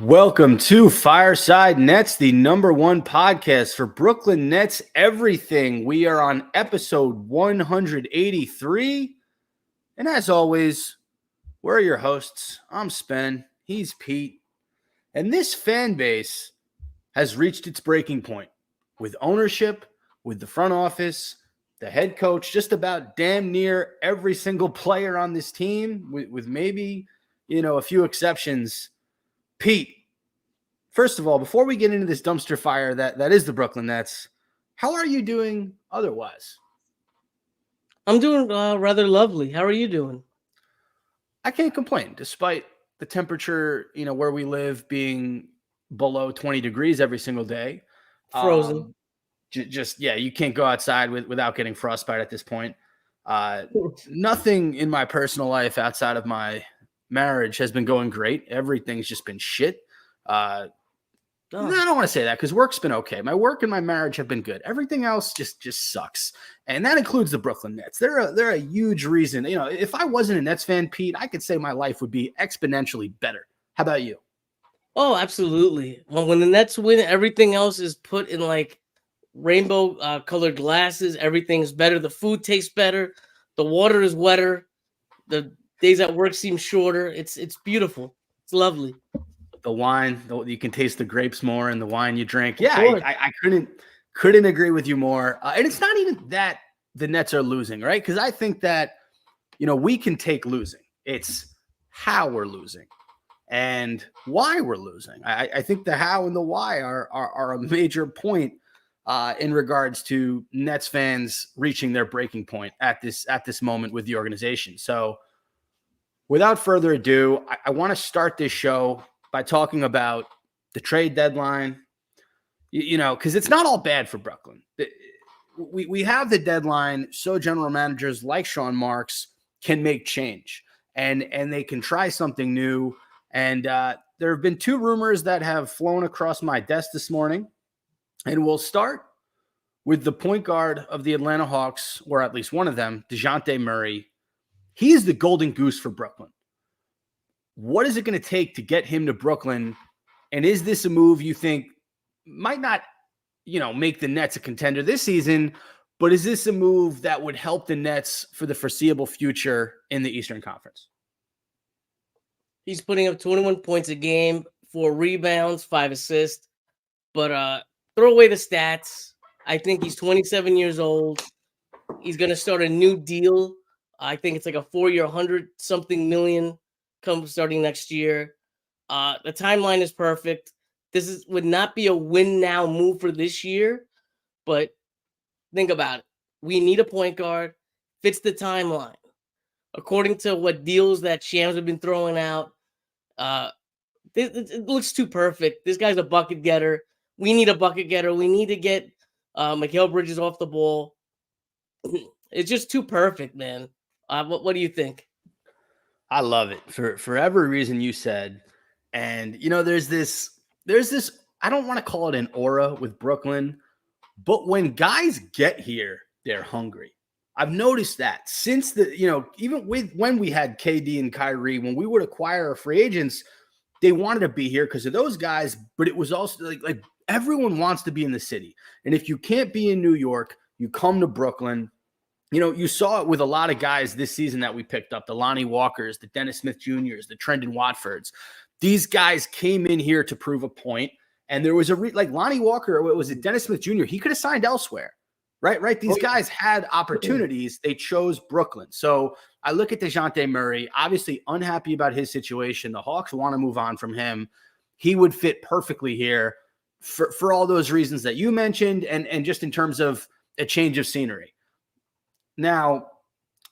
Welcome to Fireside Nets, the number one podcast for Brooklyn Nets everything. We are on episode 183. And as always, we're your hosts. I'm Spen. He's Pete. And this fan base has reached its breaking point with ownership, with the front office, the head coach, just about damn near every single player on this team, with maybe, a few exceptions. Pete, first of all, before we get into this dumpster fire that is the Brooklyn Nets, how are you doing otherwise? I'm doing rather lovely. How are you doing? I can't complain, despite the temperature, where we live being below 20 degrees every single day. Frozen. You can't go outside without getting frostbite at this point. Nothing in my personal life outside of my marriage has been going great. Everything's just been shit. I don't want to say that because work's been okay. My work and my marriage have been good. Everything else just sucks. And that includes the Brooklyn Nets. They're a huge reason. If I wasn't a Nets fan, Pete, I could say my life would be exponentially better. How about you? Oh, absolutely. Well, when the Nets win, everything else is put in like rainbow colored glasses. Everything's better. The food tastes better. The water is wetter. The days at work seem shorter. It's beautiful. It's lovely. The wine, you can taste the grapes more in the wine you drink. Yeah, I couldn't agree with you more. And it's not even that the Nets are losing, right? Because I think that, we can take losing. It's how we're losing and why we're losing. I think the how and the why are a major point in regards to Nets fans reaching their breaking point at this moment with the organization. So without further ado, I want to start this show by talking about the trade deadline, because it's not all bad for Brooklyn. We have the deadline so general managers like Sean Marks can make change and they can try something new. And there have been two rumors that have flown across my desk this morning. And we'll start with the point guard of the Atlanta Hawks, or at least one of them, DeJounte Murray. He's the golden goose for Brooklyn. What is it going to take to get him to Brooklyn? And is this a move you think might not, make the Nets a contender this season, but is this a move that would help the Nets for the foreseeable future in the Eastern Conference? He's putting up 21 points a game, 4 rebounds, 5 assists. But throw away the stats. I think he's 27 years old. He's going to start a new deal. I think it's like a 4-year, 100-something million come starting next year. The timeline is perfect. This would not be a win now move for this year, but think about it. We need a point guard. Fits the timeline. According to what deals that Shams have been throwing out, it looks too perfect. This guy's a bucket getter. We need a bucket getter. We need to get Mikal Bridges off the ball. It's just too perfect, man. What do you think? I love it for every reason you said. And, there's this, I don't want to call it an aura with Brooklyn, but when guys get here, they're hungry. I've noticed that since even when we had KD and Kyrie, when we would acquire free agents, they wanted to be here because of those guys, but it was also like everyone wants to be in the city. And if you can't be in New York, you come to Brooklyn. You saw it with a lot of guys this season that we picked up, the Lonnie Walkers, the Dennis Smith Jr.'s, the Trendon Watfords. These guys came in here to prove a point. And there was like Lonnie Walker, was it Dennis Smith Jr.? He could have signed elsewhere, right? These guys had opportunities. They chose Brooklyn. So I look at DeJounte Murray, obviously unhappy about his situation. The Hawks want to move on from him. He would fit perfectly here for all those reasons that you mentioned and just in terms of a change of scenery. Now,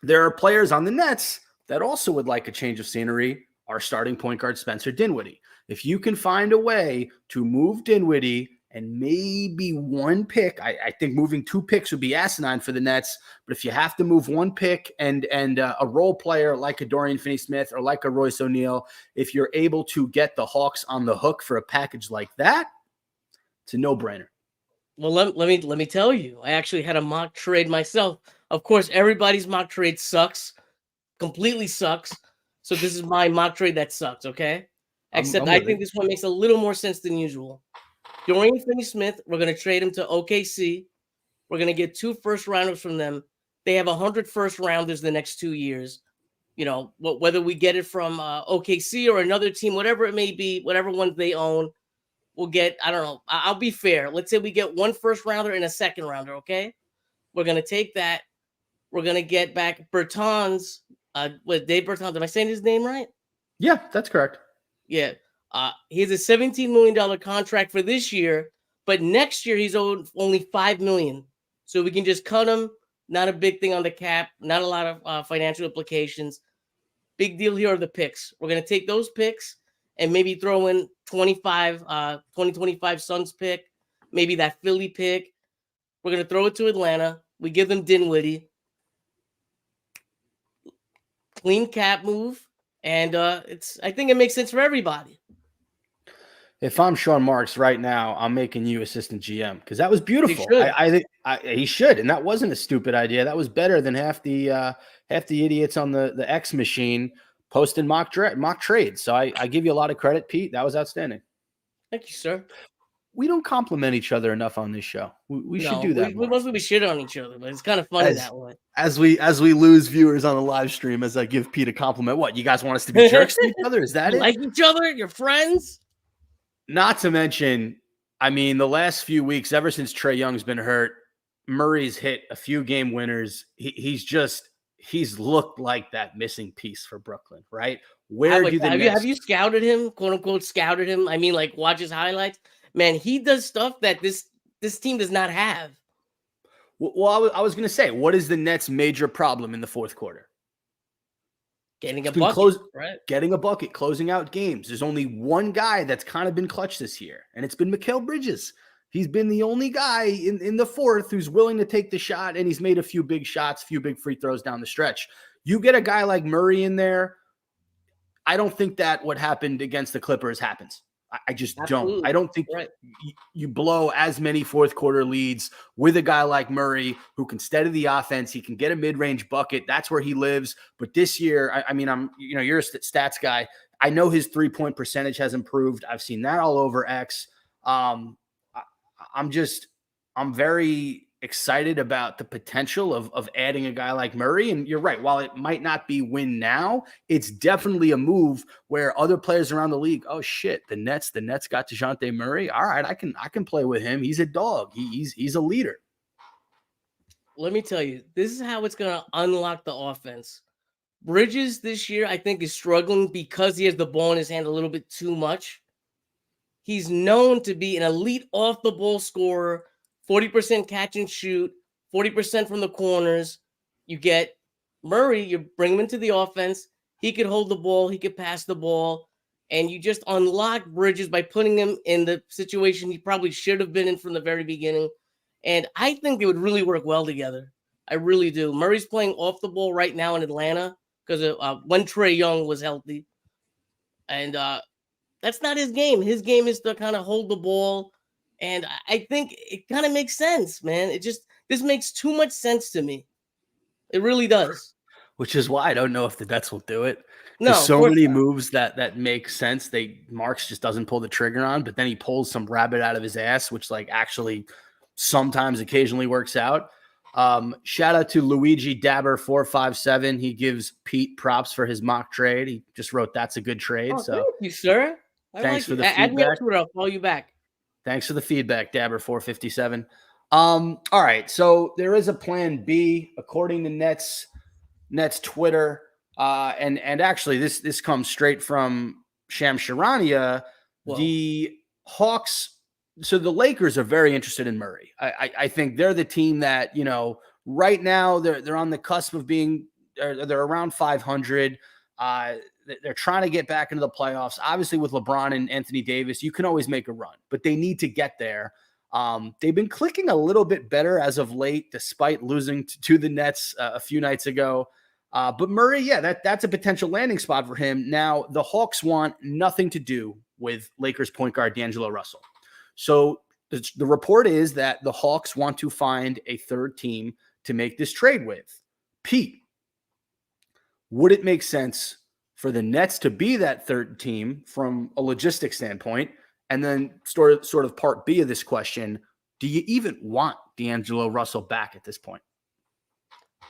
there are players on the Nets that also would like a change of scenery. Our starting point guard, Spencer Dinwiddie. If you can find a way to move Dinwiddie and maybe one pick, I think moving 2 picks would be asinine for the Nets. But if you have to move 1 pick and a role player like a Dorian Finney-Smith or like a Royce O'Neal, if you're able to get the Hawks on the hook for a package like that, it's a no-brainer. Well, let me tell you, I actually had a mock trade myself. Of course, everybody's mock trade sucks, completely sucks. So this is my mock trade that sucks, okay? except I'm I with think it. this one makes a little more sense than usual. Dorian Finney-Smith, we're going to trade him to OKC. We're going to get 2 first-rounders from them. They have 100 first-rounders the next 2 years. You know, whether we get it from OKC or another team, whatever it may be, whatever ones they own, we'll get, I don't know. I'll be fair. Let's say we get 1 first-rounder and a second-rounder, okay? We're going to take that. We're going to get back Bertans. Dave Bertans. Am I saying his name right? Yeah, that's correct. Yeah. He has a $17 million contract for this year, but next year he's owed only $5 million. So we can just cut him. Not a big thing on the cap. Not a lot of financial implications. Big deal here are the picks. We're going to take those picks and maybe throw in 2025 Suns pick, maybe that Philly pick. We're going to throw it to Atlanta. We give them Dinwiddie. Clean cap move. And I think it makes sense for everybody. If I'm Sean Marks right now, I'm making you assistant GM because that was beautiful. I think he should, and that wasn't a stupid idea. That was better than half the idiots on the X machine posting mock trades. So I give you a lot of credit, Pete. That was outstanding. Thank you, sir. We don't compliment each other enough on this show. We should do that more. We mostly shit on each other, but it's kind of funny that way. As we lose viewers on the live stream, as I give Pete a compliment. What, you guys want us to be jerks to each other? Is that you it? Like each other? You're friends? Not to mention, I mean, the last few weeks, ever since Trae Young's been hurt, Murray's hit a few game winners. He's looked like that missing piece for Brooklyn, right? Have you scouted him, quote unquote, scouted him? I mean, like, watch his highlights. Man, he does stuff that this team does not have. Well, I was going to say, what is the Nets' major problem in the fourth quarter? Getting a bucket, right? Getting a bucket, closing out games. There's only one guy that's kind of been clutch this year, and it's been Mikal Bridges. He's been the only guy in the fourth who's willing to take the shot, and he's made a few big shots, few big free throws down the stretch. You get a guy like Murray in there, I don't think that what happened against the Clippers happens. I just don't. I don't think you blow as many fourth quarter leads with a guy like Murray who can steady the offense. He can get a mid-range bucket. That's where he lives. But this year, I mean, you're a stats guy. I know his 3-point percentage has improved. I've seen that all over X. I'm very excited about the potential of adding a guy like Murray. And you're right. While it might not be win now, it's definitely a move where other players around the league, oh shit, the Nets got DeJounte Murray. All right, I can play with him. He's a dog. He's a leader. Let me tell you, this is how it's going to unlock the offense. Bridges this year, I think, is struggling because he has the ball in his hand a little bit too much. He's known to be an elite off the ball scorer. 40% catch and shoot, 40% from the corners. You get Murray, you bring him into the offense. He could hold the ball, he could pass the ball, and you just unlock Bridges by putting him in the situation he probably should have been in from the very beginning. And I think they would really work well together. I really do. Murray's playing off the ball right now in Atlanta because when Trae Young was healthy. And that's not his game. His game is to kind of hold the ball. And I think it kind of makes sense, man. This makes too much sense to me. It really does. Which is why I don't know if the Nets will do it. No, so many moves that make sense. Marks just doesn't pull the trigger on, but then he pulls some rabbit out of his ass, which like actually sometimes occasionally works out. Shout out to Luigi Dabber 457. He gives Pete props for his mock trade. He just wrote, "That's a good trade." So thank you, sir. Thanks for the feedback. Add me on Twitter, I'll call you back. Thanks for the feedback, Dabber 457. All right, so there is a plan B according to Nets Twitter, and actually this comes straight from Sham Sharania. Whoa. The Hawks. So the Lakers are very interested in Murray. I think they're the team that, right now they're on the cusp of being, they're around 500. They're trying to get back into the playoffs. Obviously, with LeBron and Anthony Davis, you can always make a run, but they need to get there. They've been clicking a little bit better as of late, despite losing to the Nets a few nights ago. But Murray, that's a potential landing spot for him. Now, the Hawks want nothing to do with Lakers point guard D'Angelo Russell. So the report is that the Hawks want to find a third team to make this trade with. Pete, would it make sense for the Nets to be that third team from a logistic standpoint? And then sort of part B of this question, do you even want D'Angelo Russell back at this point?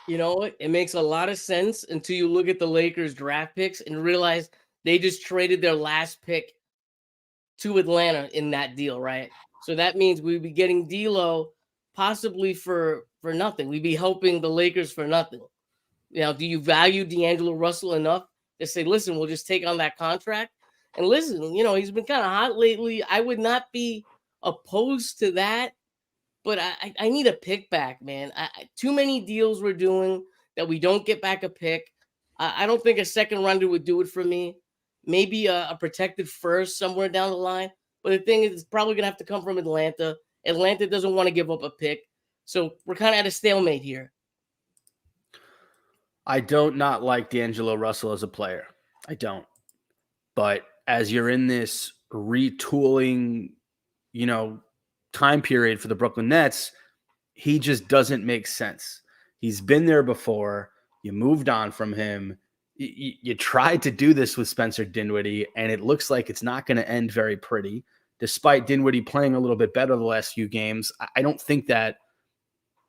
You know what? It makes a lot of sense until you look at the Lakers draft picks and realize they just traded their last pick to Atlanta in that deal, right? So that means we'd be getting D'Lo possibly for nothing. We'd be helping the Lakers for nothing. Now, do you value D'Angelo Russell enough to say, listen, we'll just take on that contract? And listen, he's been kind of hot lately. I would not be opposed to that, but I need a pick back, man. Too many deals we're doing that we don't get back a pick. I don't think a second rounder would do it for me. Maybe a protected first somewhere down the line. But the thing is, it's probably going to have to come from Atlanta. Atlanta doesn't want to give up a pick. So we're kind of at a stalemate here. I don't not like D'Angelo Russell as a player. I don't. But as you're in this retooling, time period for the Brooklyn Nets, he just doesn't make sense. He's been there before. You moved on from him. You tried to do this with Spencer Dinwiddie, and it looks like it's not going to end very pretty. Despite Dinwiddie playing a little bit better the last few games, I don't think that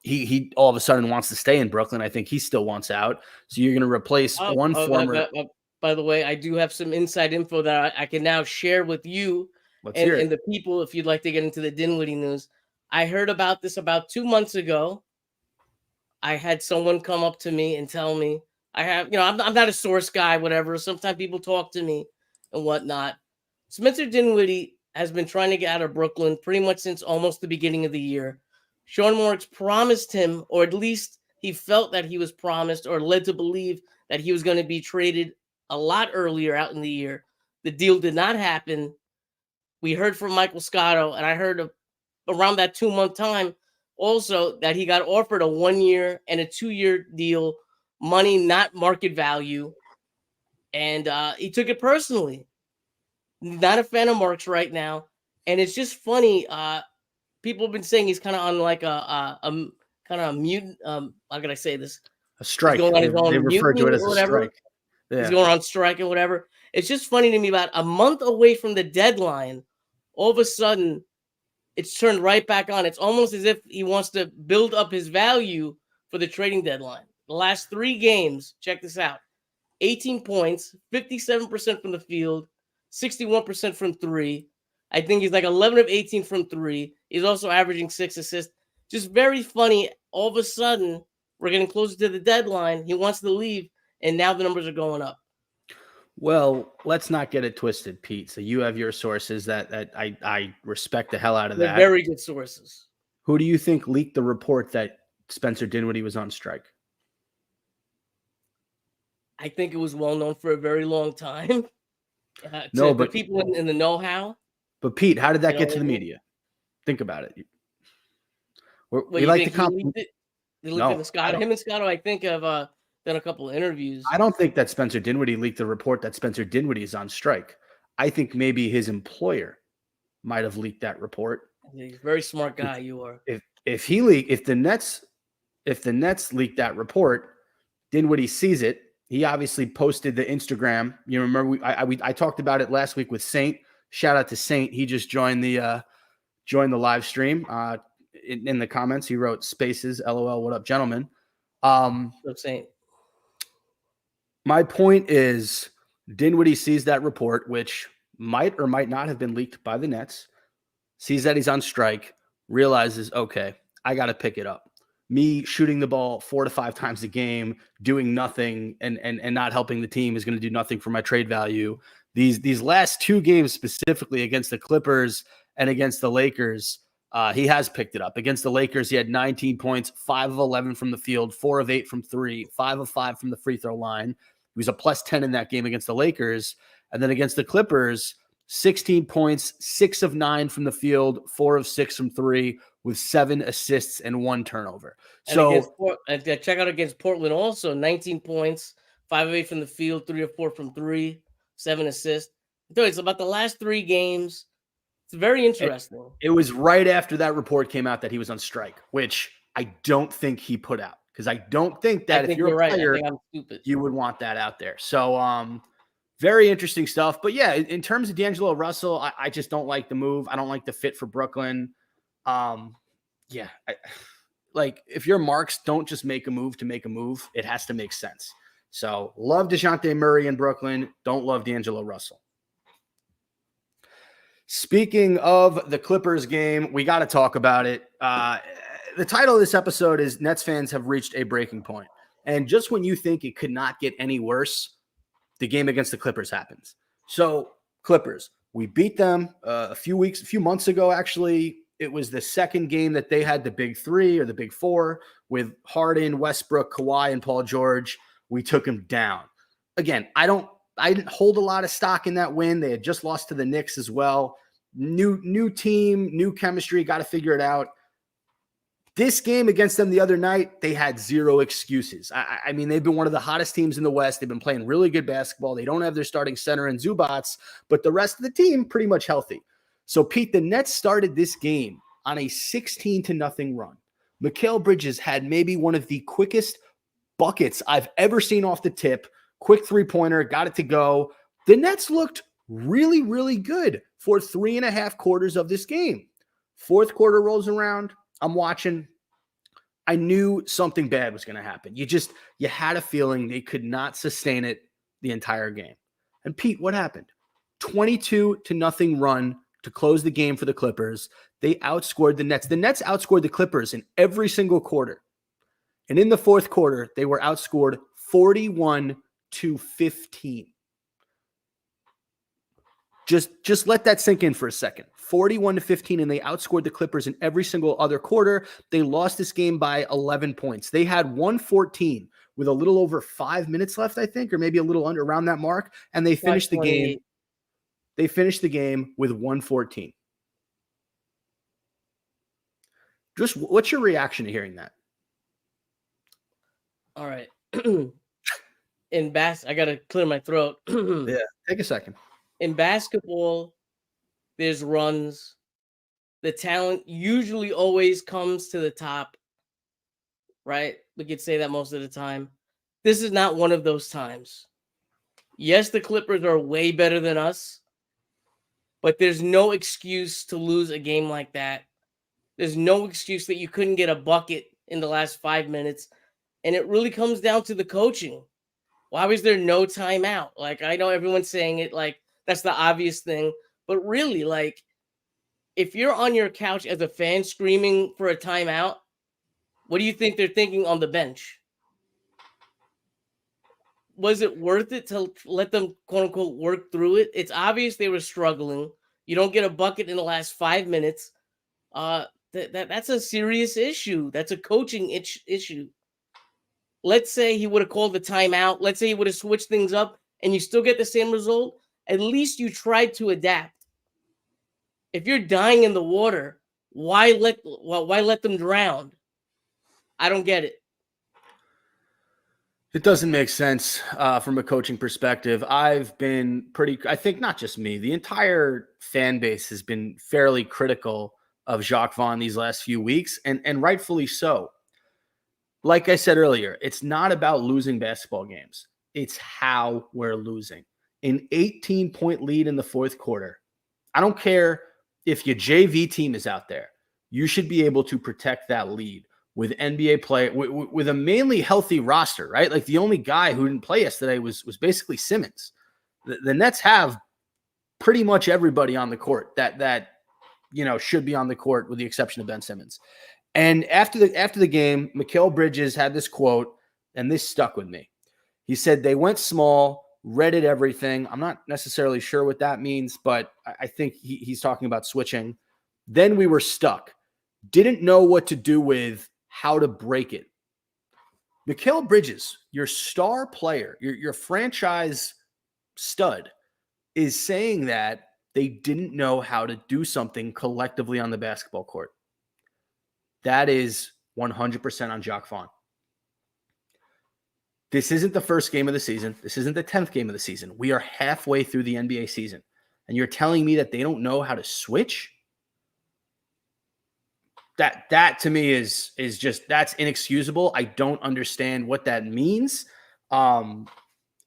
he all of a sudden wants to stay in Brooklyn. I think he still wants out. So you're going to replace one former. By the way, I do have some inside info that I can now share with you and the people if you'd like to get into the Dinwiddie news. I heard about this about 2 months ago. I had someone come up to me and tell me, I'm not a source guy, whatever. Sometimes people talk to me and whatnot. Spencer Dinwiddie has been trying to get out of Brooklyn pretty much since almost the beginning of the year. Sean Marks promised him, or at least he felt that he was promised or led to believe that he was going to be traded a lot earlier out in the year. The deal did not happen. We heard from Michael Scotto, and I heard around that 2-month time also that he got offered a 1-year and a 2-year deal, money, not market value. And he took it personally. Not a fan of Marks right now. And it's just funny. People have been saying he's kind of on like a kind of a mutant. How can I say this? A strike. He's going on his own they refer to it as a strike. Yeah. He's going on strike and whatever. It's just funny to me, about a month away from the deadline, all of a sudden it's turned right back on. It's almost as if he wants to build up his value for the trading deadline. The last 3 games, check this out: 18 points, 57% from the field, 61% from 3. I think he's like 11 of 18 from 3. He's also averaging 6 assists. Just very funny. All of a sudden, we're getting closer to the deadline. He wants to leave, and now the numbers are going up. Well, let's not get it twisted, Pete. So you have your sources that I respect the hell out of They're that. Very good sources. Who do you think leaked the report that Spencer Dinwiddie was on strike? I think it was well known for a very long time. But the people in the know-how. But Pete, how did that get to the media? Think about it. We like to compliment. Him and Scotto, I think, have done a couple of interviews. I don't think that Spencer Dinwiddie leaked the report that Spencer Dinwiddie is on strike. I think maybe his employer might have leaked that report. He's a very smart guy. You are. If the Nets leaked that report, Dinwiddie sees it. He obviously posted the Instagram. You remember I talked about it last week with Saint. Shout out to Saint. He just joined the live stream. In the comments, he wrote "Spaces, LOL, what up, gentlemen?" Saint. My point is, Dinwiddie sees that report, which might or might not have been leaked by the Nets. Sees that he's on strike. Realizes, okay, I got to pick it up. Me shooting the ball 4 to 5 times a game, doing nothing, and not helping the team is going to do nothing for my trade value. These last 2 games specifically against the Clippers and against the Lakers, he has picked it up. Against the Lakers, he had 19 points, 5 of 11 from the field, 4 of 8 from 3, 5 of 5 from the free throw line. He was a plus 10 in that game against the Lakers. And then against the Clippers, 16 points, 6 of 9 from the field, 4 of 6 from 3, with 7 assists and 1 turnover. So check out against Portland also, 19 points, 5 of 8 from the field, 3 of 4 from 3, 7 assists. It's about the last 3 games. It's very interesting. It was right after that report came out that he was on strike, which I don't think he put out, because I don't think that if you're a player, you would want that out there. So Very interesting stuff. But yeah, in terms of D'Angelo Russell, I just don't like the move. I don't like the fit for Brooklyn. Yeah, like if your marks don't just make a move to make a move, it has to make sense. So love DeJounte Murray in Brooklyn. Don't love D'Angelo Russell. Speaking of the Clippers game, we got to talk about it. The title of this episode is Nets fans have reached a breaking point. And just when you think it could not get any worse, the game against the Clippers happens. So Clippers, we beat them a few months ago, actually. It was the second game that they had the big three or the big four with Harden, Westbrook, Kawhi, and Paul George. We took them down. Again, I didn't hold a lot of stock in that win. They had just lost to the Knicks as well. New team, new chemistry, got to figure it out. This game against them the other night, they had zero excuses. I mean, they've been one of the hottest teams in the West. They've been playing really good basketball. They don't have their starting center in Zubats, but the rest of the team pretty much healthy. So, Pete, the Nets started this game on a 16-0 run. Mikal Bridges had maybe one of the quickest buckets I've ever seen off the tip. Quick three-pointer, got it to go. The Nets looked really, really good for 3.5 quarters of this game. Fourth quarter rolls around. I'm watching. I knew something bad was going to happen. You had a feeling they could not sustain it the entire game. And Pete, what happened? 22-0 run to close the game for the Clippers. They outscored the Nets. The Nets outscored the Clippers in every single quarter. And in the fourth quarter, they were outscored 41-15. Just let that sink in for a second. 41-15, and they outscored the Clippers in every single other quarter. They lost this game by 11 points. They had 114 with a little over 5 minutes left, I think, or maybe a little under around that mark, and they finished the game. They finished the game with 114. Just what's your reaction to hearing that? All right. I got to clear my throat. Yeah, take a second. In basketball, there's runs. The talent usually always comes to the top, right? We could say that most of the time. This is not one of those times. Yes, the Clippers are way better than us, but there's no excuse to lose a game like that. There's no excuse that you couldn't get a bucket in the last 5 minutes. And it really comes down to the coaching. Why was there no timeout? Like, I know everyone's saying it like that's the obvious thing, but really, like, if you're on your couch as a fan screaming for a timeout, what do you think they're thinking on the bench? Was it worth it to let them, quote unquote, work through it? It's obvious they were struggling. You don't get a bucket in the last 5 minutes. That's a serious issue. That's a coaching issue. Let's say he would have called the timeout. Let's say he would have switched things up and you still get the same result. At least you tried to adapt. If you're dying in the water, why let them drown? I don't get it. It doesn't make sense from a coaching perspective. I think not just me, the entire fan base has been fairly critical of Jacques Vaughn these last few weeks, and rightfully so. Like I said earlier, it's not about losing basketball games. It's how we're losing. An 18-point lead in the fourth quarter. I don't care if your JV team is out there. You should be able to protect that lead with NBA play, with a mainly healthy roster, right? Like the only guy who didn't play yesterday was basically Simmons. The Nets have pretty much everybody on the court that should be on the court with the exception of Ben Simmons. And after the game, Mikal Bridges had this quote, and this stuck with me. He said, "They went small, read everything." I'm not necessarily sure what that means, but I think he's talking about switching. "Then we were stuck. Didn't know what to do with, how to break it." Mikal Bridges, your star player, your franchise stud, is saying that they didn't know how to do something collectively on the basketball court. That is 100% on Jacques Vaughn. This isn't the first game of the season. This isn't the 10th game of the season. We are halfway through the NBA season. And you're telling me that they don't know how to switch? That to me is just, that's inexcusable. I don't understand what that means.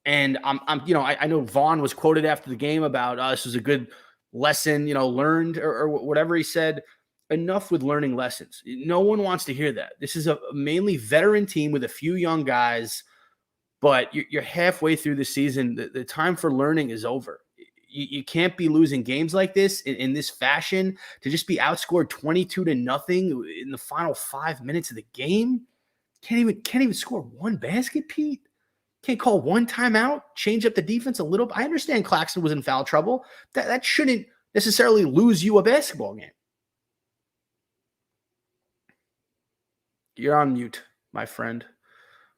And I know Vaughn was quoted after the game about this was a good lesson, learned or whatever he said. Enough with learning lessons. No one wants to hear that. This is a mainly veteran team with a few young guys, but you're halfway through the season. The time for learning is over. You can't be losing games like this in this fashion, to just be outscored 22-0 in the final 5 minutes of the game. Can't even score one basket, Pete. Can't call one timeout, change up the defense a little. I understand Claxton was in foul trouble. That shouldn't necessarily lose you a basketball game. You're on mute, my friend,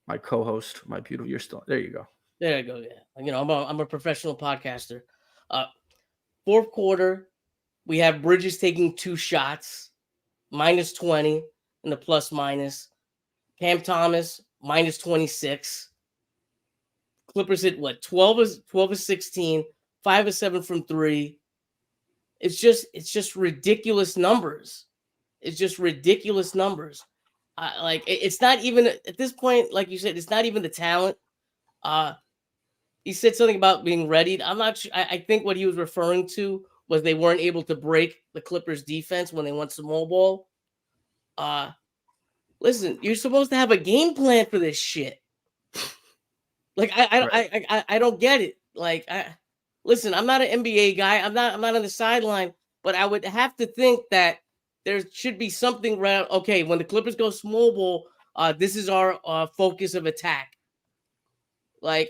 my co-host, my beautiful. You're still there. You go. There you go. Yeah, I'm a professional podcaster. Fourth quarter, we have Bridges taking 2 shots, -20 in the plus minus. Cam Thomas -26. Clippers hit 12 of 16, 5 of 7 from 3. It's just ridiculous numbers. It's just ridiculous numbers. It's not even at this point, like you said, it's not even the talent. He said something about being readied. I'm not sure. I think what he was referring to was they weren't able to break the Clippers defense when they went small ball. Listen, you're supposed to have a game plan for this shit. Like I don't get it. Listen, I'm not an NBA guy. I'm not on the sideline, but I would have to think that there should be something around. Okay, when the Clippers go small ball, this is our focus of attack. I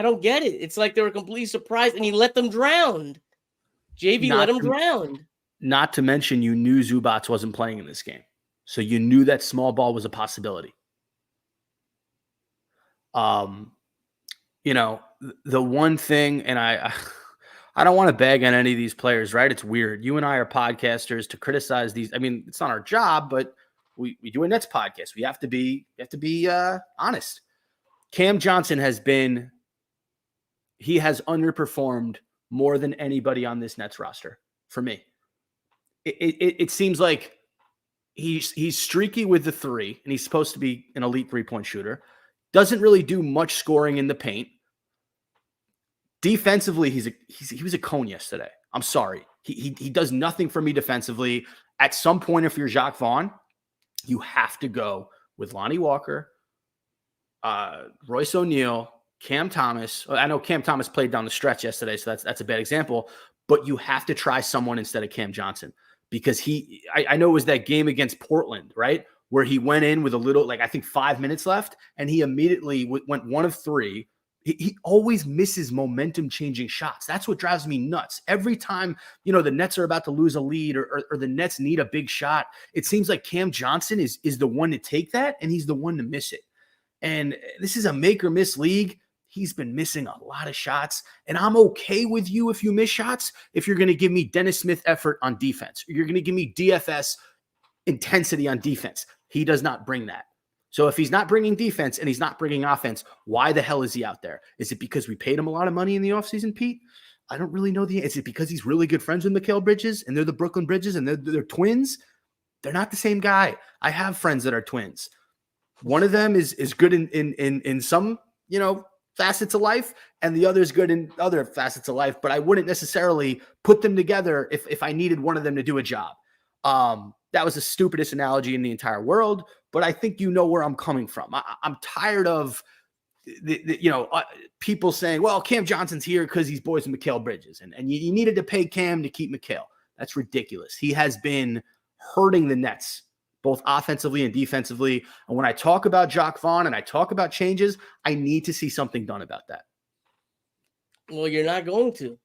don't get it. It's like they were completely surprised, and he let them drown. JV let them drown. Not to mention, you knew Zubats wasn't playing in this game, so you knew that small ball was a possibility. The one thing, and I don't want to bag on any of these players, right? It's weird. You and I are podcasters to criticize these. I mean, it's not our job, but we do a Nets podcast. We have to be honest. Cam Johnson has underperformed more than anybody on this Nets roster for me. It seems like he's streaky with the 3, and he's supposed to be an elite 3-point shooter. Doesn't really do much scoring in the paint. Defensively, he was a cone yesterday. I'm sorry. He does nothing for me defensively. At some point, if you're Jacques Vaughn, you have to go with Lonnie Walker, Royce O'Neal, Cam Thomas. I know Cam Thomas played down the stretch yesterday, so that's a bad example. But you have to try someone instead of Cam Johnson, because I know it was that game against Portland, right, where he went in with a little, I think 5 minutes left, and he immediately went 1 of 3. He always misses momentum-changing shots. That's what drives me nuts. Every time, the Nets are about to lose a lead or the Nets need a big shot, it seems like Cam Johnson is the one to take that, and he's the one to miss it. And this is a make-or-miss league. He's been missing a lot of shots, and I'm okay with you if you miss shots, if you're going to give me Dennis Smith effort on defense. You're going to give me DFS intensity on defense. He does not bring that. So if he's not bringing defense and he's not bringing offense, why the hell is he out there? Is it because we paid him a lot of money in the offseason, Pete? I don't really know is it because he's really good friends with Mikal Bridges and they're the Brooklyn Bridges and they're twins? They're not the same guy. I have friends that are twins. One of them is good in some, facets of life, and the other is good in other facets of life, but I wouldn't necessarily put them together if I needed one of them to do a job. That was the stupidest analogy in the entire world, but I think you know where I'm coming from. I'm tired of people saying, well, Cam Johnson's here because he's boys with Mikal Bridges, and you needed to pay Cam to keep Mikal. That's ridiculous. He has been hurting the Nets, both offensively and defensively. And when I talk about Jacques Vaughn and I talk about changes, I need to see something done about that. Well, you're not going to,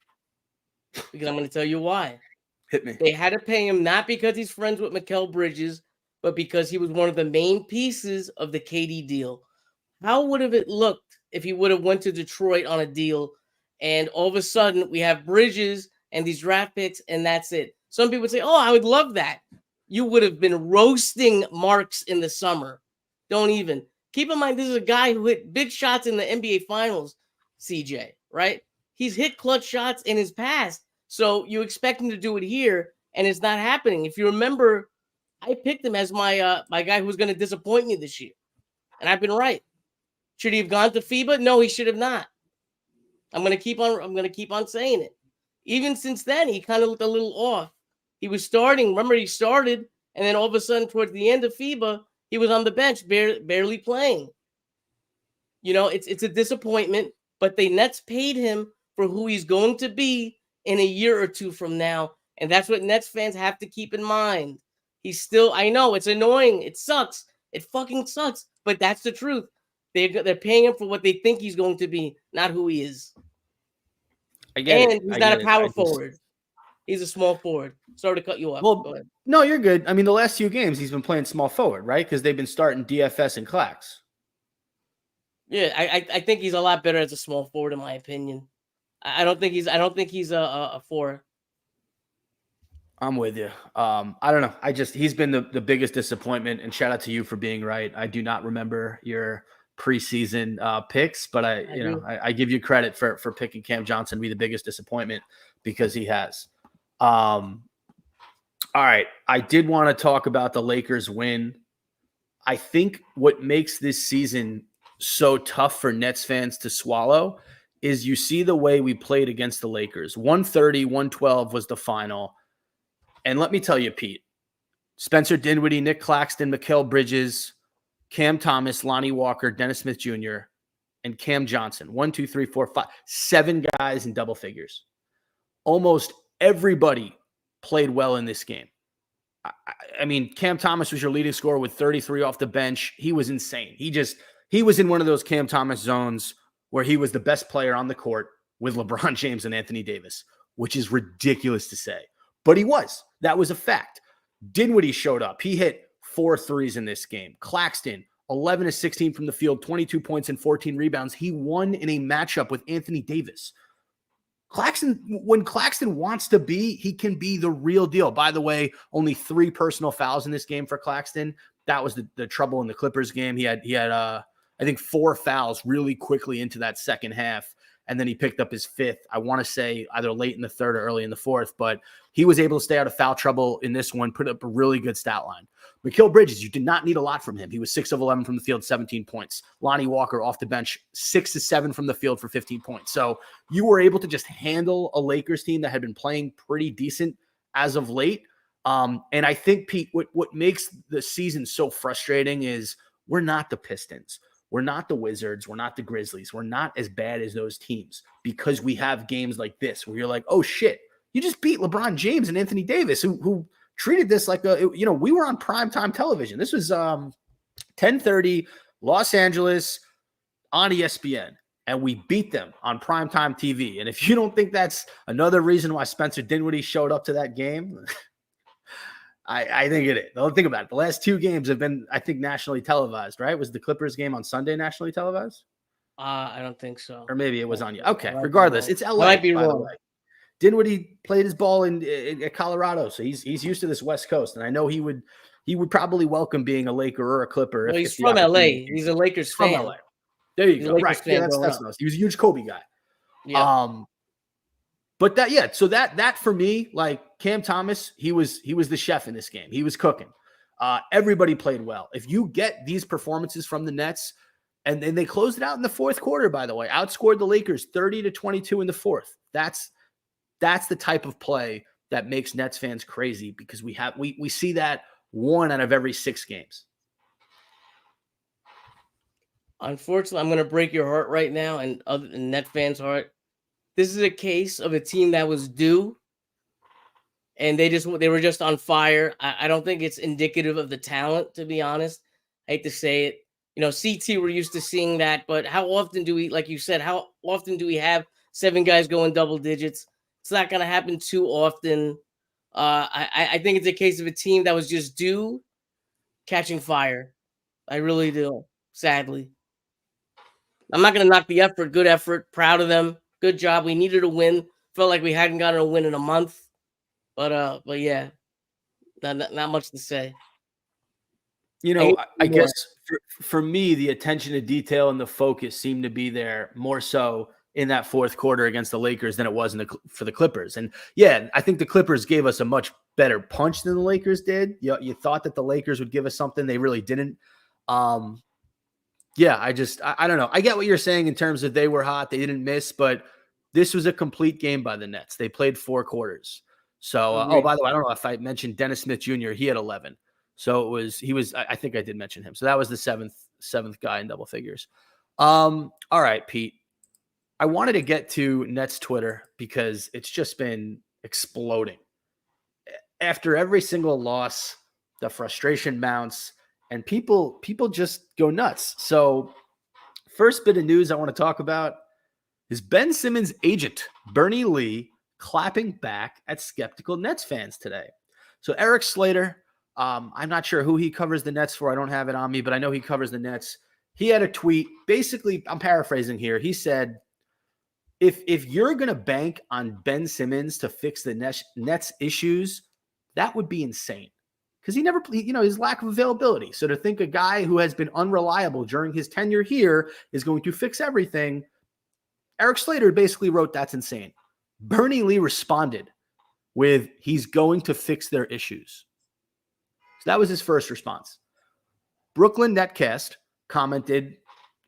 because I'm going to tell you why. Hit me. They had to pay him not because he's friends with Mikal Bridges, but because he was one of the main pieces of the KD deal. How would have it looked if he would have went to Detroit on a deal, and all of a sudden we have Bridges and these draft picks, and that's it? Some people say, oh, I would love that. You would have been roasting Marks in the summer. Don't even. Keep in mind, this is a guy who hit big shots in the NBA Finals, CJ, right? He's hit clutch shots in his past. So you expect him to do it here, and it's not happening. If you remember, I picked him as my guy who's going to disappoint me this year, and I've been right. Should he have gone to FIBA? No, he should have not. I'm gonna keep on saying it. Even since then, he kind of looked a little off. He was starting. Remember, he started, and then all of a sudden, towards the end of FIBA, he was on the bench, barely playing. It's a disappointment. But the Nets paid him for who he's going to be in a year or two from now, and that's what Nets fans have to keep in mind. He's still. I know it's annoying. It sucks. It fucking sucks. But that's the truth. They're paying him for what they think he's going to be, not who he is. I get And it. he's not a power forward. He's a small forward. Sorry to cut you off. Well, no, you're good. I mean, the last few games he's been playing small forward, right? Because they've been starting DFS and Clax. Yeah, I think he's a lot better as a small forward, in my opinion. I don't think he's a four. I'm with you. I don't know. He's been the biggest disappointment, and shout out to you for being right. I do not remember your preseason picks, but I give you credit for picking Cam Johnson to be the biggest disappointment because he has. All right. I did want to talk about the Lakers win. I think what makes this season so tough for Nets fans to swallow is you see the way we played against the Lakers. 130-112 was the final. And let me tell you, Pete, Spencer Dinwiddie, Nick Claxton, Mikal Bridges, Cam Thomas, Lonnie Walker, Dennis Smith Jr., and Cam Johnson. 1, 2, 3, 4, 5, 7 guys in double figures. Almost everybody played well in this game. I mean, Cam Thomas was your leading scorer with 33 off the bench. He was insane. He was in one of those Cam Thomas zones where he was the best player on the court with LeBron James and Anthony Davis, which is ridiculous to say. But he was. That was a fact. Dinwiddie showed up. He hit 4 threes in this game. Claxton, 11 of 16 from the field, 22 points and 14 rebounds. He won in a matchup with Anthony Davis. When Claxton wants to be, he can be the real deal. By the way, only 3 personal fouls in this game for Claxton. That was the trouble in the Clippers game. He had I think 4 fouls really quickly into that second half. And then he picked up his 5th, I want to say either late in the 3rd or early in the 4th, but he was able to stay out of foul trouble in this one, put up a really good stat line. Mikal Bridges, you did not need a lot from him. He was 6 of 11 from the field, 17 points. Lonnie Walker off the bench, 6 of 7 from the field for 15 points. So you were able to just handle a Lakers team that had been playing pretty decent as of late. And I think, Pete, what makes the season so frustrating is we're not the Pistons. We're not the Wizards. We're not the Grizzlies. We're not as bad as those teams because we have games like this where you're like, oh, shit, you just beat LeBron James and Anthony Davis, who treated this like we were on primetime television. This was 10:30 Los Angeles on ESPN, and we beat them on primetime TV. And if you don't think that's another reason why Spencer Dinwiddie showed up to that game, I think it is. Don't think about it. The last 2 games have been, I think, nationally televised, right? Was the Clippers game on Sunday nationally televised? I don't think so. Or maybe it was on you. Okay, regardless, it's LA. Might be wrong. Dinwiddie played his ball in Colorado, so he's used to this West Coast, and I know he would probably welcome being a Laker or a Clipper. Well, he's from LA. He's a Lakers fan. From LA. There you go. Right. Yeah, that's nice. He was a huge Kobe guy. Yeah. But so that for me, like Cam Thomas, he was the chef in this game. He was cooking. Everybody played well. If you get these performances from the Nets, and then they closed it out in the 4th quarter, by the way, outscored the Lakers 30-22 in the 4th. That's the type of play that makes Nets fans crazy because we see that 1 out of every 6 games. Unfortunately, I'm going to break your heart right now and Net fans' heart. This is a case of a team that was due, and they were just on fire. I don't think it's indicative of the talent, to be honest. I hate to say it. CT, we're used to seeing that, but how often do we, like you said, how often do we have 7 guys going double digits? It's not going to happen too often. I think it's a case of a team that was just due catching fire. I really do, sadly. I'm not going to knock the effort. Good effort. Proud of them. Good job. We needed a win. Felt like we hadn't gotten a win in a month. But yeah, not much to say. I guess for me, the attention to detail and the focus seemed to be there more so in that 4th quarter against the Lakers than it was for the Clippers. And yeah, I think the Clippers gave us a much better punch than the Lakers did. You thought that the Lakers would give us something. They really didn't. Yeah, I don't know. I get what you're saying in terms of they were hot, they didn't miss, but this was a complete game by the Nets. They played 4 quarters. So, oh, Agreed. by the way, I don't know if I mentioned Dennis Smith Jr. He had 11. So he was. I think I did mention him. So that was the seventh guy in double figures. All right, Pete. I wanted to get to Nets Twitter because it's just been exploding. After every single loss, the frustration mounts, and people just go nuts. So first bit of news I want to talk about is Ben Simmons' agent, Bernie Lee, clapping back at skeptical Nets fans today. So Eric Slater, I'm not sure who he covers the Nets for. I don't have it on me, but I know he covers the Nets. He had a tweet. Basically, I'm paraphrasing here. He said, if you're going to bank on Ben Simmons to fix the Nets issues, that would be insane. Because he never, his lack of availability. So to think a guy who has been unreliable during his tenure here is going to fix everything, Eric Slater basically wrote, that's insane. Bernie Lee responded with, he's going to fix their issues. So that was his first response. Brooklyn Netcast commented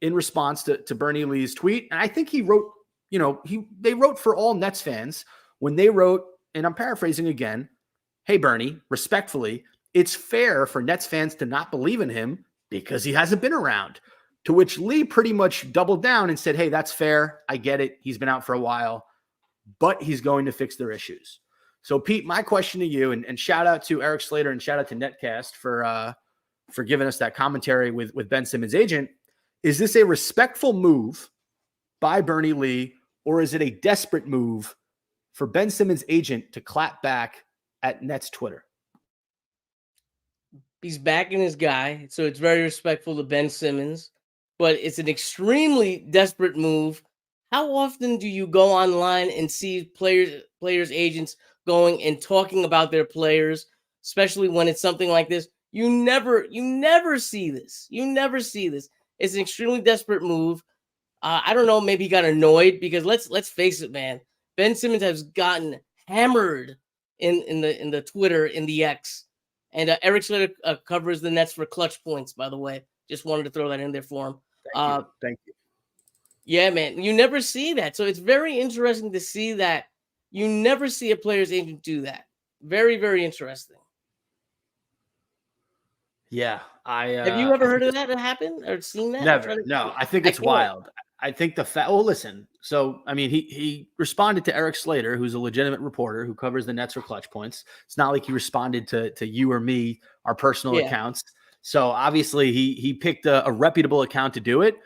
in response to Bernie Lee's tweet. And I think he wrote, they wrote for all Nets fans when they wrote, and I'm paraphrasing again, hey, Bernie, respectfully, it's fair for Nets fans to not believe in him because he hasn't been around. To which Lee pretty much doubled down and said, hey, that's fair. I get it. He's been out for a while, but he's going to fix their issues. So, Pete, my question to you, and shout out to Eric Slater and shout out to Netcast for giving us that commentary with Ben Simmons' agent. Is this a respectful move by Bernie Lee, or is it a desperate move for Ben Simmons' agent to clap back at Nets Twitter? He's backing his guy, so it's very respectful to Ben Simmons, but it's an extremely desperate move. How often do you go online and see players, agents going and talking about their players, especially when it's something like this? You never see this. You never see this. It's an extremely desperate move. I don't know. Maybe he got annoyed because let's face it, man. Ben Simmons has gotten hammered in the Twitter, in the X. And Eric Slater covers the Nets for Clutch Points, by the way. Just wanted to throw that in there for him. Thank you. Yeah, man. You never see that. So it's very interesting to see that. You never see a player's agent do that. Very, very interesting. Yeah. Have you ever heard of that happen or seen that? Never. No, I think it's wild. I think listen, so, I mean, he responded to Eric Slater, who's a legitimate reporter who covers the Nets for Clutch Points. It's not like he responded to you or me, our personal accounts. So obviously he picked a reputable account to do it.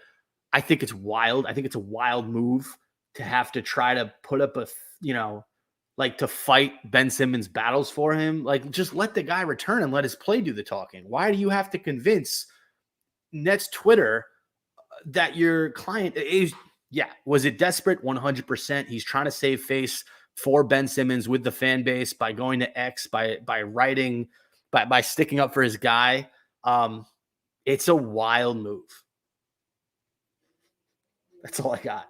I think it's wild. I think it's a wild move to have to try to put up to fight Ben Simmons' battles for him. Like, just let the guy return and let his play do the talking. Why do you have to convince Nets Twitter that your client is? Yeah, was it desperate? 100%. He's trying to save face for Ben Simmons with the fan base by going to X, by writing, by sticking up for his guy. It's a wild move. That's all I got.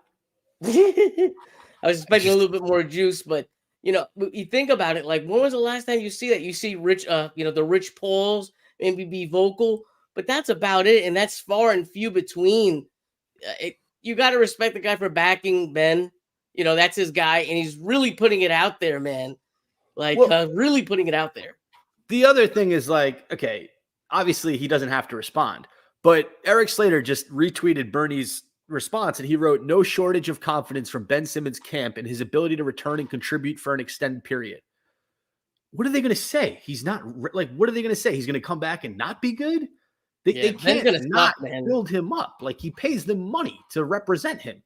I was expecting a little bit more juice, but you think about it. Like, when was the last time you see that? You see Rich, the Rich Pauls maybe be vocal, but that's about it, and that's far and few between. You got to respect the guy for backing Ben. That's his guy, and he's really putting it out there, man. Like, really putting it out there. The other thing is, like, okay, obviously he doesn't have to respond, but Eric Slater just retweeted Bernie's response, and he wrote, no shortage of confidence from Ben Simmons' camp and his ability to return and contribute for an extended period. What are they going to say? He's not like, what are they going to say? He's going to come back and not be good? They can't not build him up. Like, he pays them money to represent him.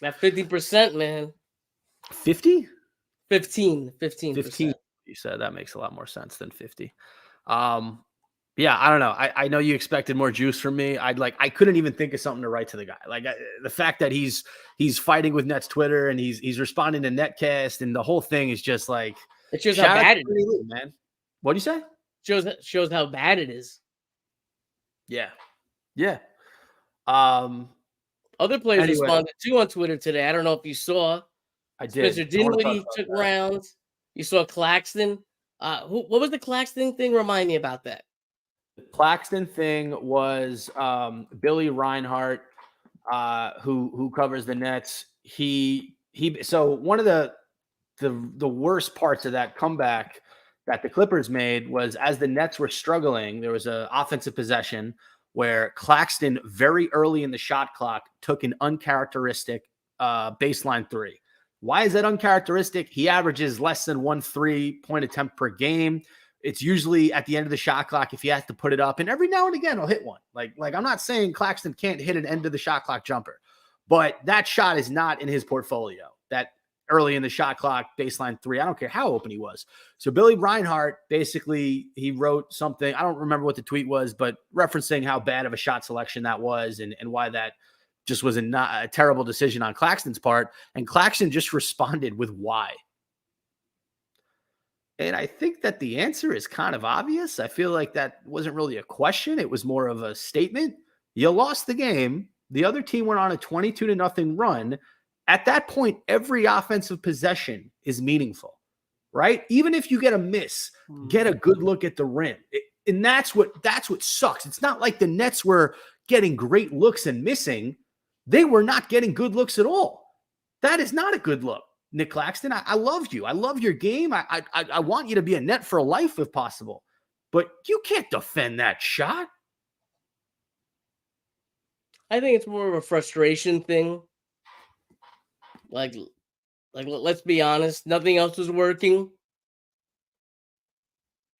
That 50%, man. 50? 15%. You said that makes a lot more sense than 50. Yeah, I don't know. I know you expected more juice from me. I couldn't even think of something to write to the guy. Like, the fact that he's fighting with Nets Twitter and he's responding to Netcast, and the whole thing is just like, it shows how bad it is, man. What do you say? Shows how bad it is. Yeah. Yeah. Other players responded too on Twitter today. I don't know if you saw. I did. Spencer Dinwiddie took rounds. You saw Claxton. What was the Claxton thing? Remind me about that. Claxton thing was Billy Reinhart, who covers the Nets. So one of the worst parts of that comeback that the Clippers made was as the Nets were struggling, there was an offensive possession where Claxton very early in the shot clock took an uncharacteristic baseline three. Why is that uncharacteristic? He averages less than 1 3-point attempt per game. It's usually at the end of the shot clock if he has to put it up, and every now and again he'll hit one. Like I'm not saying Claxton can't hit an end of the shot clock jumper, but that shot is not in his portfolio. That early in the shot clock baseline three, I don't care how open he was. So Billy Reinhart basically he wrote something. I don't remember what the tweet was, but referencing how bad of a shot selection that was and why that just was a terrible decision on Claxton's part. And Claxton just responded with why. And I think that the answer is kind of obvious. I feel like that wasn't really a question. It was more of a statement. You lost the game. The other team went on a 22-0 run. At that point, every offensive possession is meaningful, right? Even if you get a miss, get a good look at the rim. And that's what sucks. It's not like the Nets were getting great looks and missing. They were not getting good looks at all. That is not a good look. Nick Claxton, I love you. I love your game. I want you to be a Net for life if possible. But you can't defend that shot. I think it's more of a frustration thing. Like let's be honest, nothing else was working.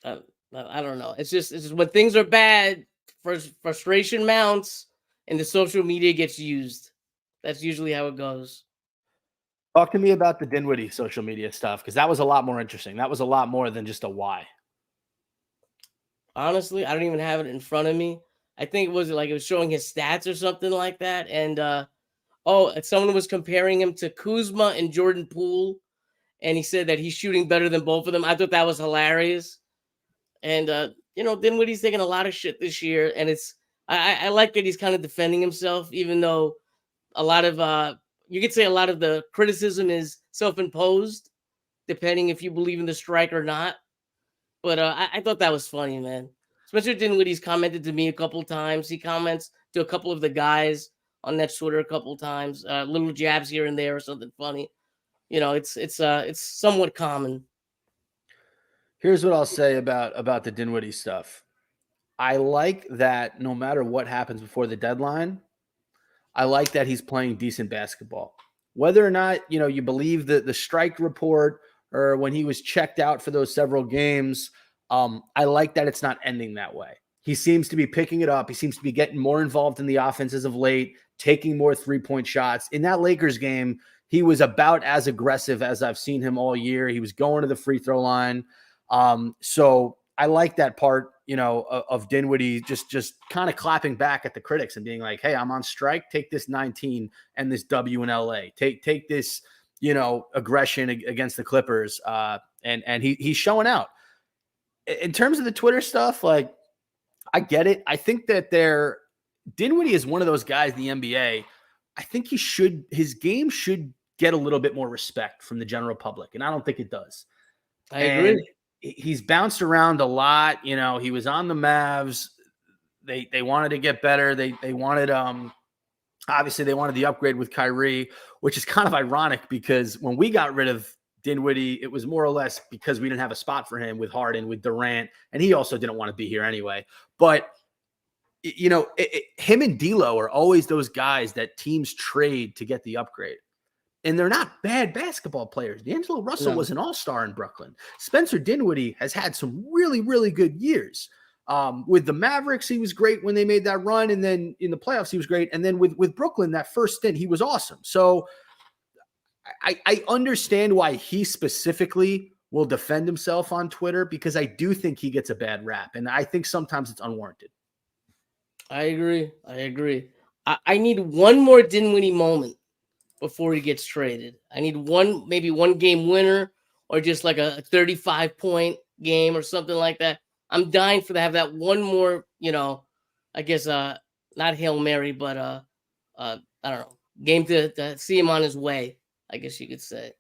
I don't know. It's just when things are bad, frustration mounts, and the social media gets used. That's usually how it goes. Talk to me about the Dinwiddie social media stuff, because that was a lot more interesting. That was a lot more than just a why. Honestly, I don't even have it in front of me. I think it was showing his stats or something like that. And someone was comparing him to Kuzma and Jordan Poole, and he said that he's shooting better than both of them. I thought that was hilarious. And Dinwiddie's taking a lot of shit this year, and I like that he's kind of defending himself, even though a lot of you could say a lot of the criticism is self-imposed, depending if you believe in the strike or not. But I thought that was funny, man. Spencer Dinwiddie's commented to me a couple times. He comments to a couple of the guys on that Twitter a couple times, little jabs here and there or something funny. It's somewhat common. Here's what I'll say about the Dinwiddie stuff. I like that no matter what happens before the deadline, I like that he's playing decent basketball. Whether or not, you believe the strike report or when he was checked out for those several games, I like that it's not ending that way. He seems to be picking it up. He seems to be getting more involved in the offense as of late, taking more three-point shots. In that Lakers game, he was about as aggressive as I've seen him all year. He was going to the free throw line. So I like that part, of Dinwiddie just kind of clapping back at the critics and being like, hey, I'm on strike. Take this 19 and this W in LA. Take this, aggression against the Clippers. And he's showing out. In terms of the Twitter stuff, like, I get it. I think that Dinwiddie is one of those guys in the NBA. I think his game should get a little bit more respect from the general public. And I don't think it does. I agree. He's bounced around a lot. He was on the Mavs. They wanted to get better. They wanted, obviously they wanted the upgrade with Kyrie, which is kind of ironic because when we got rid of Dinwiddie, it was more or less because we didn't have a spot for him with Harden, with Durant, and he also didn't want to be here anyway. But, him and D'Lo are always those guys that teams trade to get the upgrade. And they're not bad basketball players. D'Angelo Russell was an all-star in Brooklyn. Spencer Dinwiddie has had some really, really good years. With the Mavericks, he was great when they made that run. And then in the playoffs, he was great. And then with Brooklyn, that first stint, he was awesome. So I understand why he specifically will defend himself on Twitter, because I do think he gets a bad rap. And I think sometimes it's unwarranted. I agree. I need one more Dinwiddie moment before he gets traded. I need maybe one game winner or just like a 35-point game or something like that. I'm dying to have that one more, I guess not Hail Mary, but I don't know, game to see him on his way, I guess you could say.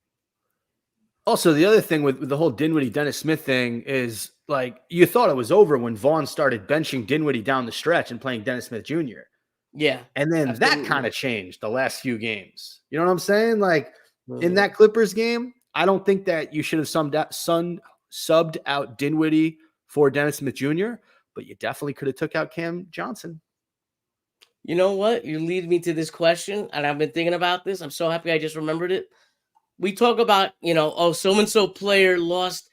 Also, the other thing with the whole Dinwiddie Dennis Smith thing is like you thought it was over when Vaughn started benching Dinwiddie down the stretch and playing Dennis Smith Jr. Yeah, And then that kind absolutely. of changed the last few games. You know what I'm saying? Like in Mhm. that Clippers game, I don't think that you should have subbed out Dinwiddie for Dennis Smith Jr., but you definitely could have took out Cam Johnson. You know what? You lead me to this question, and I've been thinking about this. I'm so happy I just remembered it. We talk about, oh, so and so player lost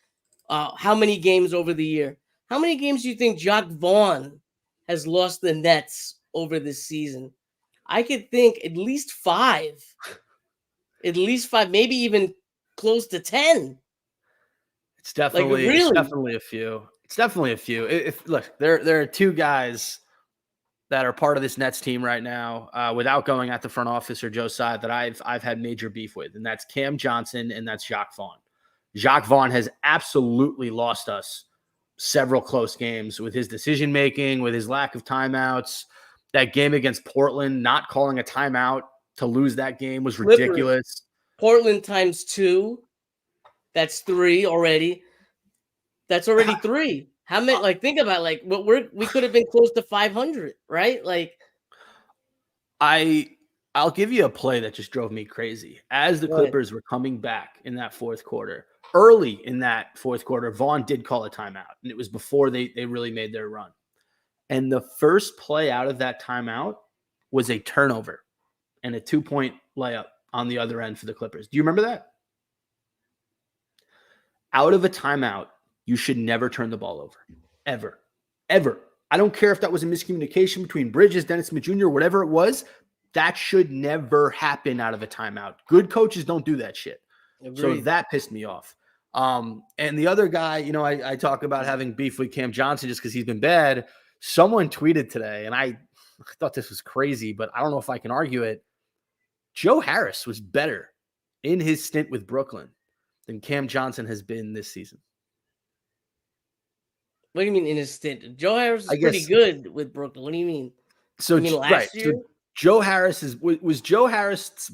how many games over the year? How many games do you think Jacques Vaughn has lost the Nets over this season? I could think at least five, maybe even close to 10. Like, It's really? definitely a few. It's definitely a few. If look, there are two guys that are part of this Nets team right now, without going at the front office or Joe's side, that I've had major beef with, and that's Cam Johnson and that's Jacques Vaughn. Jacques Vaughn has absolutely lost us several close games with his decision making, with his lack of timeouts. That game against Portland, not calling a timeout to lose that game was Clippers, ridiculous. Portland times 2. That's 3 already. That's already 3. How many? Like, think about like what we could have been close to 500, right? Like, I'll give you a play that just drove me crazy. As the go ahead. Clippers were coming back in that fourth quarter, early in that fourth quarter, Vaughn did call a timeout, and it was before they really made their run. And the first play out of that timeout was a turnover and a 2-point layup on the other end for the Clippers. Do you remember that? Out of a timeout, you should never turn the ball over. Ever. Ever. I don't care if that was a miscommunication between Bridges, Dennis Smith Jr., whatever it was. That should never happen out of a timeout. Good coaches don't do that shit. So Agreed. that pissed me off. And the other guy, I talk about having beef with Cam Johnson just because he's been bad. Someone tweeted today, and I thought this was crazy, but I don't know if I can argue it. Joe Harris was better in his stint with Brooklyn than Cam Johnson has been this season. What do you mean in his stint? Joe Harris is I pretty guess good with Brooklyn. What do you mean? so. You mean Right. last So year? Joe Harris was Joe Harris'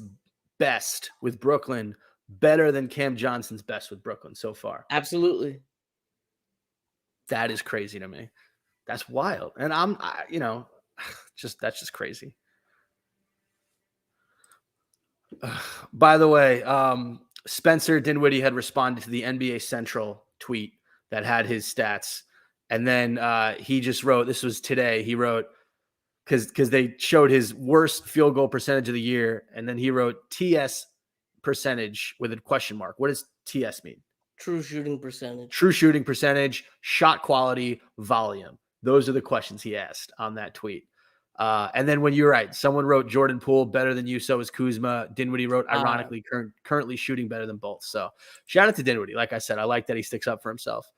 best with Brooklyn better than Cam Johnson's best with Brooklyn so far. Absolutely. That is crazy to me. That's wild. And that's just crazy. By the way, Spencer Dinwiddie had responded to the NBA Central tweet that had his stats. And then he just wrote, this was today, he wrote, because they showed his worst field goal percentage of the year. And then he wrote TS percentage with a question mark. What does TS mean? True shooting percentage. True shooting percentage, shot quality, volume. Those are the questions he asked on that tweet. And then when you're right, someone wrote Jordan Poole better than you, so is Kuzma. Dinwiddie wrote, ironically, currently shooting better than both. So shout out to Dinwiddie. Like I said, I like that he sticks up for himself.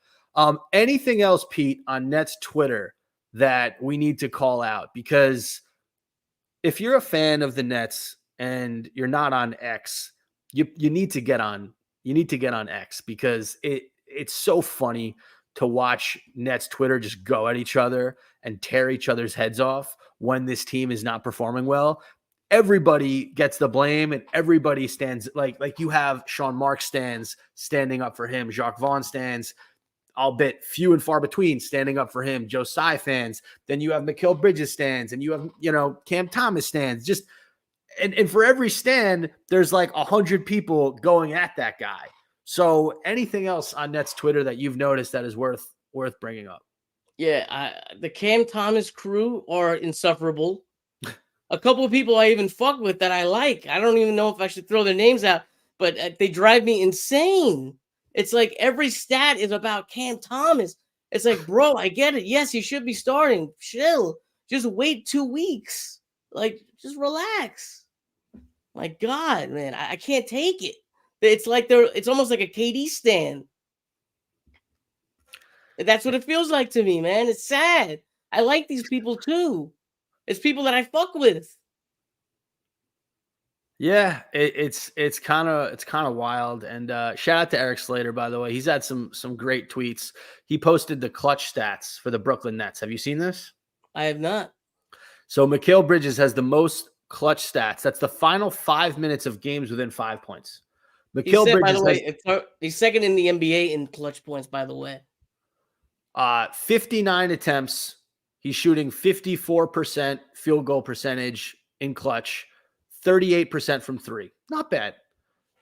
Anything else, Pete, on Nets Twitter that we need to call out? Because if you're a fan of the Nets and you're not on X, you need to get on. You need to get on X because it's so funny to watch Nets Twitter just go at each other and tear each other's heads off when this team is not performing well. Everybody gets the blame and everybody stands like you have Sean Marks standing up for him. Jacques Vaughn stands, albeit few and far between, standing up for him. Joe Tsai fans. Then you have Mikal Bridges stands and you have, Cam Thomas stands. Just and for every stand, there's like 100 people going at that guy. So anything else on Nets Twitter that you've noticed that is worth bringing up? Yeah, the Cam Thomas crew are insufferable. A couple of people I even fuck with that I like. I don't even know if I should throw their names out, but they drive me insane. It's like every stat is about Cam Thomas. It's like, bro, I get it. Yes, he should be starting. Chill. Just wait 2 weeks. Like, just relax. My God, man, I can't take it. It's like it's almost like a KD stand. That's what it feels like to me, man. It's sad. I like these people too. It's people that I fuck with. Yeah, it's kind of wild. And shout out to Eric Slater, by the way. He's had some great tweets. He posted the clutch stats for the Brooklyn Nets. Have you seen this? I have not. So Mikal Bridges has the most clutch stats. That's the final 5 minutes of games within 5 points. He's Mikal set, by the Bridges way. He's second in the NBA in clutch points, by the way. 59 attempts. He's shooting 54% field goal percentage in clutch, 38% from three. Not bad.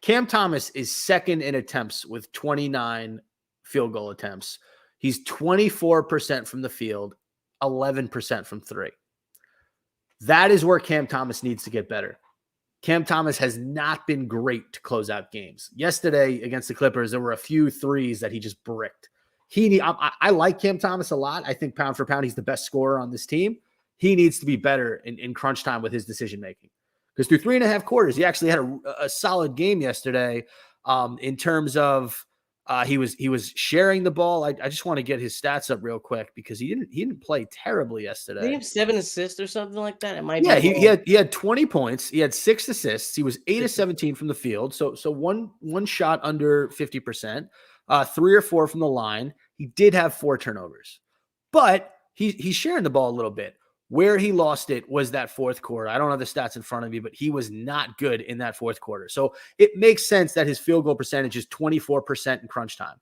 Cam Thomas is second in attempts with 29 field goal attempts. He's 24% from the field, 11% from three. That is where Cam Thomas needs to get better. Cam Thomas has not been great to close out games. Yesterday against the Clippers, there were a few threes that he just bricked. I like Cam Thomas a lot. I think pound for pound, he's the best scorer on this team. He needs to be better in crunch time with his decision-making. Because through 3.5 quarters, he actually had a solid game yesterday in terms of he was sharing the ball. I just want to get his stats up real quick because he didn't play terribly yesterday. Did he have 7 assists or something like that? It might be. Yeah, he had 20 points. He had 6 assists. He was 8 of 17 from the field. So one shot under 50%, 3 or 4 from the line. He did have 4 turnovers, but he's sharing the ball a little bit. Where he lost it was that fourth quarter. I don't have the stats in front of me, but he was not good in that fourth quarter. So it makes sense that his field goal percentage is 24% in crunch time.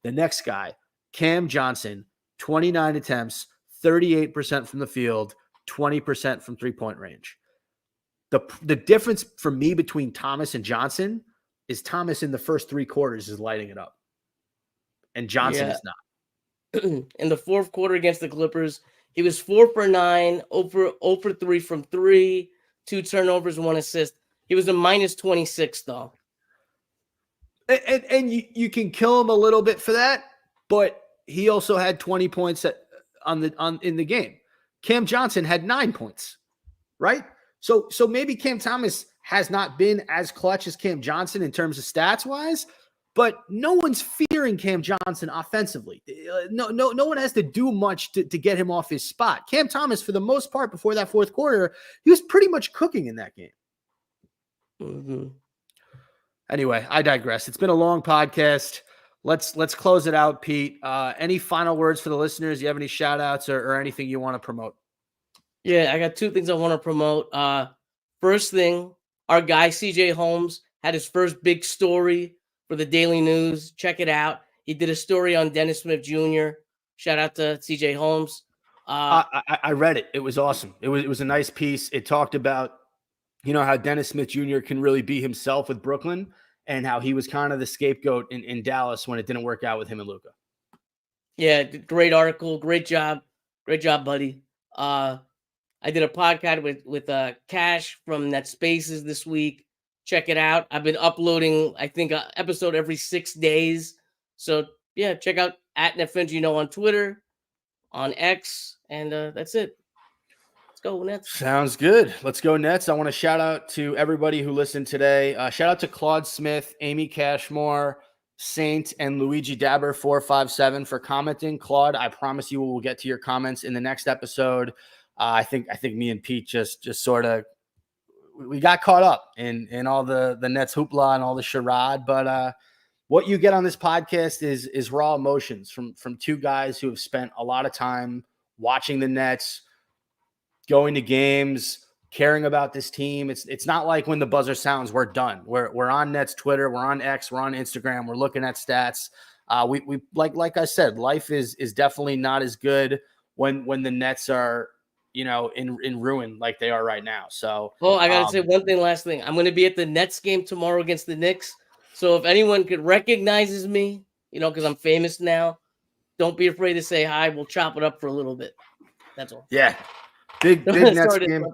The next guy, Cam Johnson, 29 attempts, 38% from the field, 20% from three-point range. The difference for me between Thomas and Johnson is Thomas in the first 3 quarters is lighting it up, and Johnson is not. In the fourth quarter against the Clippers, he was 4 for 9, 0 for 3 from 3, 2 turnovers, 1 assist. He was a minus 26, though. And you can kill him a little bit for that, but he also had 20 points in the game. Cam Johnson had 9 points, right? So maybe Cam Thomas has not been as clutch as Cam Johnson in terms of stats wise, but no one's fearing Cam Johnson offensively. No one has to do much to get him off his spot. Cam Thomas, for the most part, before that fourth quarter, he was pretty much cooking in that game. Mm-hmm. Anyway, I digress. It's been a long podcast. Let's close it out, Pete. Any final words for the listeners? You have any shout outs or anything you want to promote? Yeah, I got 2 things I want to promote. First thing, our guy CJ Holmes had his first big story for the Daily News. Check it out. He did a story on Dennis Smith Jr. Shout out to CJ Holmes. I read it. It was awesome. It was a nice piece. It talked about, how Dennis Smith Jr. can really be himself with Brooklyn and how he was kind of the scapegoat in Dallas when it didn't work out with him and Luka. Yeah, great article. Great job. Great job, buddy. I did a podcast with Cash from Net Spaces this week. Check it out. I've been uploading, I think, an episode every 6 days. So, yeah, check out @NetFingino on Twitter, on X, and that's it. Let's go, Nets. Sounds good. Let's go, Nets. I want to shout out to everybody who listened today. Shout out to Claude Smith, Amy Cashmore, Saint, and Luigi Dabber 457 for commenting. Claude, I promise you we'll get to your comments in the next episode. I think me and Pete just sort of we got caught up in all the Nets hoopla and all the charade. But what you get on this podcast is raw emotions from 2 guys who have spent a lot of time watching the Nets, going to games, caring about this team. It's not like when the buzzer sounds, we're done. We're on Nets Twitter, we're on X, we're on Instagram, we're looking at stats. We like I said, life is definitely not as good when the Nets are in ruin like they are right now. So, well, I gotta say one thing, last thing. I'm going to be at the Nets game tomorrow against the Knicks. So if anyone could recognizes me, because I'm famous now, don't be afraid to say hi. We'll chop it up for a little bit. That's all. Yeah, big Nets game.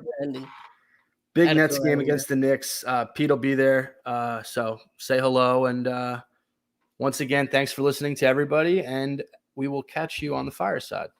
Big Nets game there. against the Knicks. Pete will be there. So say hello. And once again, thanks for listening to everybody. And we will catch you on the fireside.